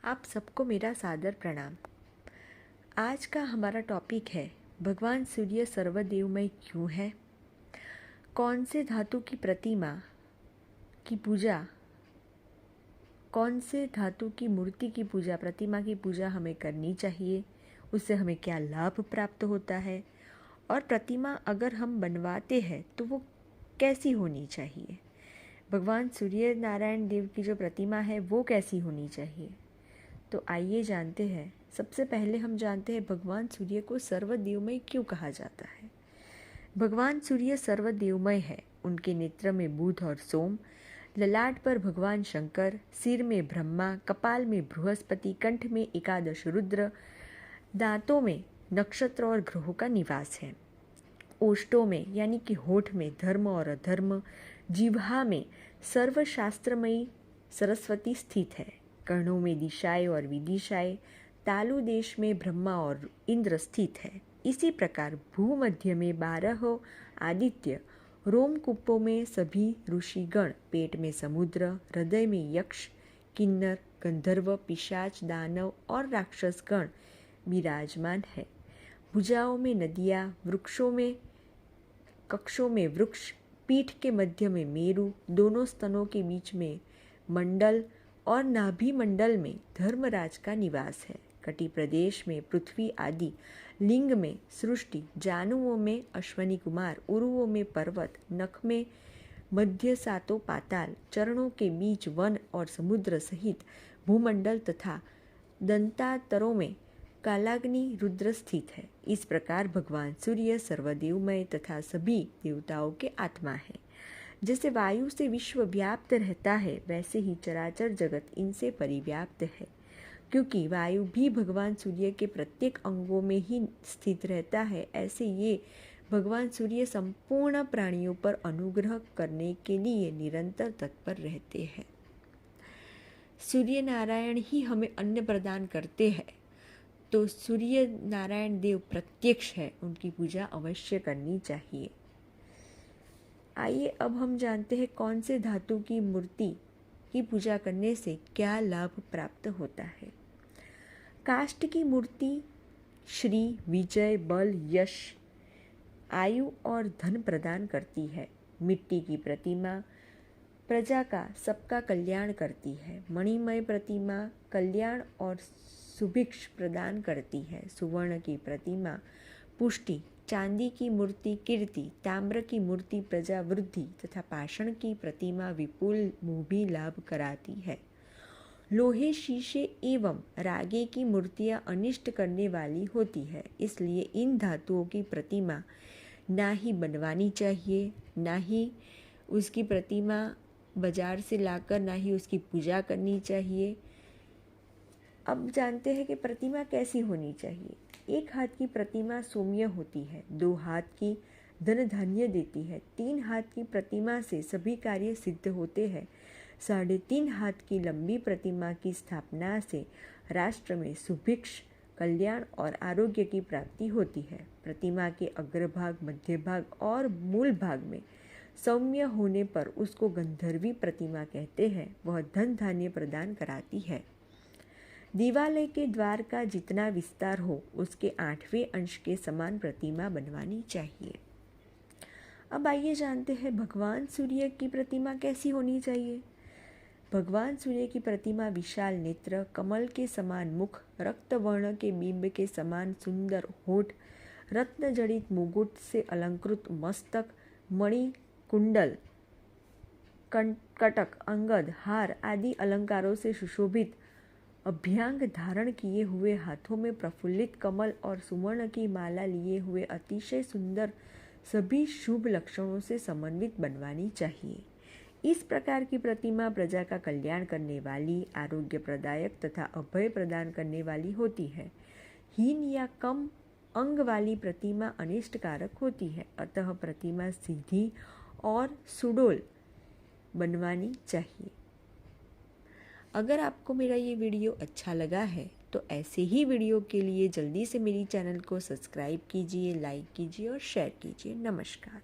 आप सबको मेरा सादर प्रणाम। आज का हमारा टॉपिक है भगवान सूर्य सर्वदेवमय क्यों है, कौन से धातु की प्रतिमा की पूजा, कौन से धातु की मूर्ति की पूजा, प्रतिमा की पूजा हमें करनी चाहिए, उससे हमें क्या लाभ प्राप्त होता है, और प्रतिमा अगर हम बनवाते हैं तो वो कैसी होनी चाहिए। भगवान सूर्य नारायण देव की जो प्रतिमा है वो कैसी होनी चाहिए। तो आइए जानते हैं। सबसे पहले हम जानते हैं भगवान सूर्य को सर्वदेवमय क्यों कहा जाता है। भगवान सूर्य सर्वदेवमय है। उनके नेत्र में बुध और सोम, ललाट पर भगवान शंकर, सिर में ब्रह्मा, कपाल में बृहस्पति, कंठ में एकादश रुद्र, दांतों में नक्षत्र और ग्रहों का निवास है। ओष्ठों में यानी कि होठ में धर्म और अधर्म, जिह्वा में सर्वशास्त्रमयी सरस्वती स्थित है। कर्णों में दिशाएं और विदिशाएं, तालु देश में ब्रह्मा और इंद्र स्थित है। इसी प्रकार भूमध्य में 12 आदित्य, रोमकूपों में सभी ऋषिगण, पेट में समुद्र, हृदय में यक्ष, किन्नर, गंधर्व, पिशाच, दानव और राक्षसगण विराजमान है। भुजाओं में नदियाँ, कक्षों में वृक्ष, पीठ के मध्य में मेरु, दोनों स्तनों के बीच में मंडल और नाभि मंडल में धर्मराज का निवास है। कटि प्रदेश में पृथ्वी आदि, लिंग में सृष्टि, जानुओं में अश्वनी कुमार, उरुओं में पर्वत, नख में मध्य सातों पाताल, चरणों के बीच वन और समुद्र सहित भूमंडल तथा दंतातरों में कालाग्नि रुद्र स्थित है। इस प्रकार भगवान सूर्य सर्वदेवमय तथा सभी देवताओं के आत्मा है। जैसे वायु से विश्व व्याप्त रहता है, वैसे ही चराचर जगत इनसे परिव्याप्त है। क्योंकि वायु भी भगवान सूर्य के प्रत्येक अंगों में ही स्थित रहता है, ऐसे ये भगवान सूर्य संपूर्ण प्राणियों पर अनुग्रह करने के लिए निरंतर तत्पर रहते हैं। सूर्य नारायण ही हमें अन्न प्रदान करते हैं, तो सूर्य नारायण देव प्रत्यक्ष है, उनकी पूजा अवश्य करनी चाहिए। आइए अब हम जानते हैं कौन से धातु की मूर्ति की पूजा करने से क्या लाभ प्राप्त होता है। काष्ठ की मूर्ति श्री, विजय, बल, यश, आयु और धन प्रदान करती है। मिट्टी की प्रतिमा प्रजा का सबका कल्याण करती है। मणिमय प्रतिमा कल्याण और सुभिक्ष प्रदान करती है। सुवर्ण की प्रतिमा पुष्टि, चांदी की मूर्ति कीर्ति, ताम्र की मूर्ति प्रजा वृद्धि तथा पाषाण की प्रतिमा विपुल मोभी लाभ कराती है। लोहे, शीशे एवं रागे की मूर्तियां अनिष्ट करने वाली होती है, इसलिए इन धातुओं की प्रतिमा ना ही बनवानी चाहिए, ना ही उसकी प्रतिमा बाजार से लाकर ना ही उसकी पूजा करनी चाहिए। अब जानते हैं कि प्रतिमा कैसी होनी चाहिए। एक हाथ की प्रतिमा सौम्य होती है, 2 हाथ की धन धान्य देती है, 3 हाथ की प्रतिमा से सभी कार्य सिद्ध होते हैं, 3.5 हाथ की लंबी प्रतिमा की स्थापना से राष्ट्र में सुभिक्ष, कल्याण और आरोग्य की प्राप्ति होती है। प्रतिमा के अग्रभाग, मध्य भाग और मूल भाग में सौम्य होने पर उसको गंधर्वी प्रतिमा कहते हैं। वह धन धान्य प्रदान कराती है। दिवालय के द्वार का जितना विस्तार हो, उसके 8वें अंश के समान प्रतिमा बनवानी चाहिए। अब आइए जानते हैं भगवान सूर्य की प्रतिमा कैसी होनी चाहिए। भगवान सूर्य की प्रतिमा विशाल नेत्र, कमल के समान मुख, रक्त वर्ण के बिंब के समान सुंदर होठ, रत्न जड़ित मुकुट से अलंकृत मस्तक, मणि, कुंडल, कटक, अंगद, हार आदि अलंकारों से सुशोभित, अभ्यांग धारण किए हुए, हाथों में प्रफुल्लित कमल और सुवर्ण की माला लिए हुए अतिशय सुंदर, सभी शुभ लक्षणों से समन्वित बनवानी चाहिए। इस प्रकार की प्रतिमा प्रजा का कल्याण करने वाली, आरोग्य प्रदायक तथा अभय प्रदान करने वाली होती है। हीन या कम अंग वाली प्रतिमा अनिष्टकारक होती है, अतः प्रतिमा सीधी और सुडौल बनवानी चाहिए। अगर आपको मेरा ये वीडियो अच्छा लगा है तो ऐसे ही वीडियो के लिए जल्दी से मेरी चैनल को सब्सक्राइब कीजिए, लाइक कीजिए और शेयर कीजिए। नमस्कार।